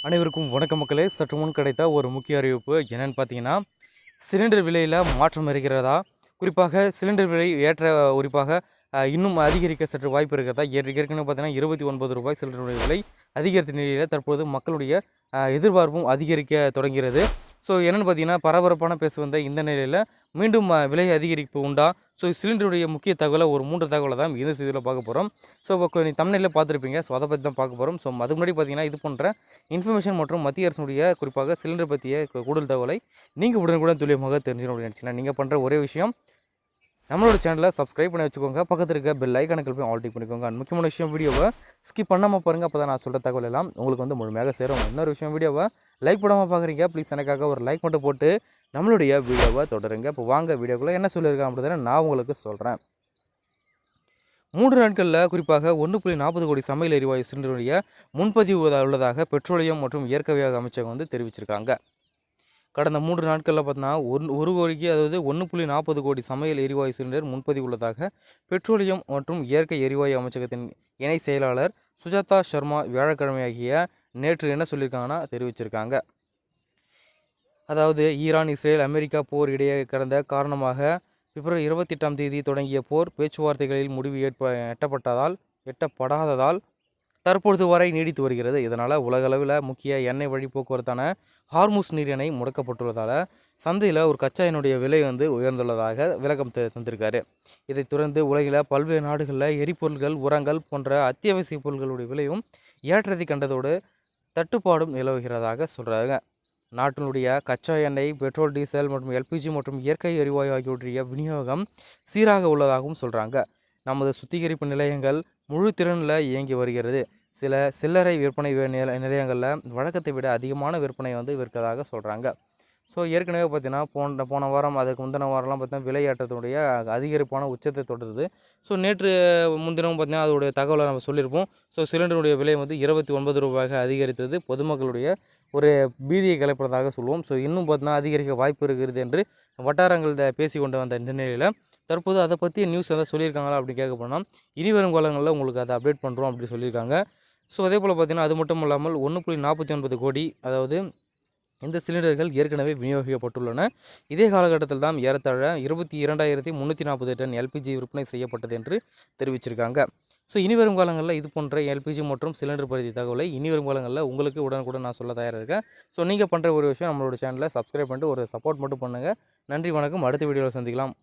அனைவருக்கும் வணக்கம் மக்களே. சற்று முன் கிடைத்த ஒரு முக்கிய அறிவிப்பு என்னென்னு பார்த்தீங்கன்னா, சிலிண்டர் விலையில் மாற்றம் இருக்கிறதா, குறிப்பாக சிலிண்டர் விலை குறிப்பாக இன்னும் அதிகரிக்க சற்று வாய்ப்பு இருக்கிறதா. ஏற்கனவே பார்த்தீங்கன்னா ரூ. 29 சிலிண்டருடைய விலை அதிகரித்த நிலையில் தற்போது மக்களுடைய எதிர்பார்ப்பும் அதிகரிக்க தொடங்கிறது. ஸோ என்னென்னு பார்த்தீங்கன்னா, பரபரப்பான பேச வந்த இந்த நிலையில் மீண்டும் விலை அதிகரிப்பு உண்டா? ஸோ சிலிண்டருடைய முக்கிய தகவலை ஒரு 3 தகவலை தான் இந்த செய்தியில் பார்க்க போகிறோம். ஸோ இப்போ நீ தமிழில் பார்த்துருப்பீங்க. ஸோ அதை பற்றி தான் பார்க்க போகிறோம். ஸோ அதுக்கு முன்னாடி பார்த்தீங்கன்னா, இது போன்ற இன்ஃபர்மேஷன் மற்றும் மத்திய அரசுடைய குறிப்பாக சிலிண்டர் பற்றிய கூடுதல் தகவலை நீங்கள் உடனுக்குடன் துல்லியமாக தெரிஞ்சுக்கணும் அப்படின்னு நினச்சிங்கன்னா, நீங்கள் பண்ணுற ஒரே விஷயம் நம்மளோட சேனலை சப்ஸ்கிரைப் பண்ணி வச்சுக்கோங்க. பக்கத்தில் இருக்க பெல் ஐக்கானுக்கு போய் ஆல் டிக் பண்ணிக்கோங்க. அண்ட் முக்கியமான விஷயம், வீடியோவை ஸ்கிப் பண்ணாமல் பாருங்கள். அப்போ தான் நான் சொல்கிற தகவல் எல்லாம் உங்களுக்கு முழுமையாக சேரும். இன்னொரு விஷயம், வீடியோவை லைக் பண்ணாமல் பார்க்குறீங்க, ப்ளீஸ் எனக்காக ஒரு லைக் மட்டும் போட்டு நம்மளுடைய வீடியோவை தொடருங்க. இப்போ வாங்க வீடியோக்குள்ளே என்ன சொல்லியிருக்கேன் அப்படின்றத நான் உங்களுக்கு சொல்கிறேன். 3 நாட்களில் குறிப்பாக 1.40 கோடி சமையல் எரிவாயு சிலிண்டருடைய முன்பதிவு உள்ளதாக பெட்ரோலியம் மற்றும் இயற்கைவாயு அமைச்சகம் தெரிவிச்சிருக்காங்க. கடந்த 3 நாட்களில் பார்த்தீங்கன்னா ஒரு கோடிக்கு, அதாவது 1.40 கோடி சமையல் எரிவாயு சிலிண்டர் முன்பதிவு உள்ளதாக பெட்ரோலியம் மற்றும் இயற்கை எரிவாயு அமைச்சகத்தின் இணை செயலாளர் சுஜாதா சர்மா வியாழக்கிழமையாகிய நேற்று என்ன சொல்லியிருக்காங்கன்னா தெரிவிச்சிருக்காங்க. அதாவது ஈரான், இஸ்ரேல், அமெரிக்கா போர் இடையே கடந்த காரணமாக பிப்ரவரி 28ஆம் தேதி தொடங்கிய போர் பேச்சுவார்த்தைகளில் முடிவு எட்டப்படாததால் தற்பொழுது வரை நீடித்து வருகிறது. இதனால் உலகளவில் முக்கிய எண்ணெய் வழி போக்குவரத்தான ஹார்முஸ் நீரிணை முடக்கப்பட்டுள்ளதால் சந்தையில் ஒரு கச்சா எண்ணெயுடைய விலை உயர்ந்துள்ளதாக விளக்கம் தந்திருக்காரு. இதைத் தொடர்ந்து உலகில் பல்வேறு நாடுகளில் எரிபொருள்கள், உரங்கள் போன்ற அத்தியாவசிய பொருட்களுடைய விலையும் ஏற்றத்தை கண்டதோடு தட்டுப்பாடும் நிலவுகிறதாக சொல்கிறாங்க. நாட்டினுடைய கச்சா எண்ணெய், பெட்ரோல், டீசல் மற்றும் எல்பிஜி மற்றும் இயற்கை எரிவாயு ஆகியவற்றைய விநியோகம் சீராக உள்ளதாகவும் சொல்கிறாங்க. நமது சுத்திகரிப்பு நிலையங்கள் முழு திறனில் இயங்கி வருகிறது. சில சில்லறை விற்பனை நிலையங்களில் வழக்கத்தை விட அதிகமான விற்பனை விற்கதாக சொல்கிறாங்க. ஸோ ஏற்கனவே பார்த்தீங்கன்னா போன வாரம், அதுக்கு முந்தின வாரம்லாம் பார்த்தீங்கன்னா விலை ஏற்றத்தினுடைய அதிகரிப்பான உச்சத்தை தொடருது. ஸோ நேற்று முன்தினம் பார்த்தீங்கன்னா அதோடைய தகவலை நம்ம சொல்லியிருப்போம். ஸோ சிலிண்டருடைய விலை ரூ. 29 அதிகரித்தது பொதுமக்களுடைய ஒரு பீதியை கிளப்புறதாக சொல்லுவோம். ஸோ இன்னும் பார்த்தீங்கன்னா அதிகரிக்க வாய்ப்பு இருக்கிறது என்று வட்டாரங்களில் பேசி கொண்டு வந்த இந்த நிலையில் தற்போது அதை பற்றி நியூஸ் சொல்லியிருக்காங்களா அப்படின்னு கேட்க போனால், இனி வரும் காலங்களில் உங்களுக்கு அதை அப்டேட் பண்ணுறோம் அப்படின்னு சொல்லியிருக்காங்க. ஸோ அதே போல் பார்த்திங்கன்னா அது மட்டும் இல்லாமல் 1.49 கோடி, அதாவது இந்த சிலிண்டர்கள் ஏற்கனவே விநியோகிக்கப்பட்டுள்ளன. இதே காலகட்டத்தில் தான் ஏறத்தாழ 22,340 டன் எல்பிஜி விற்பனை செய்யப்பட்டது என்று தெரிவிச்சிருக்காங்க. ஸோ இனி வரும் காலங்களில் இது போன்ற எல்பிஜி மற்றும் சிலிண்டர் பற்றிய தகவலை இனி வரும் காலங்களில் உங்களுக்கு உடனுக்குடன் நான் சொல்ல தயாராக இருக்கேன். ஸோ நீங்கள் பண்ணுற ஒரு விஷயம், நம்மளோட சேனலை சப்ஸ்கிரைப் பண்ணிட்டு ஒரு சப்போர்ட் மட்டும் பண்ணுங்கள். நன்றி, வணக்கம். அடுத்த வீடியோவில் சந்திக்கலாம்.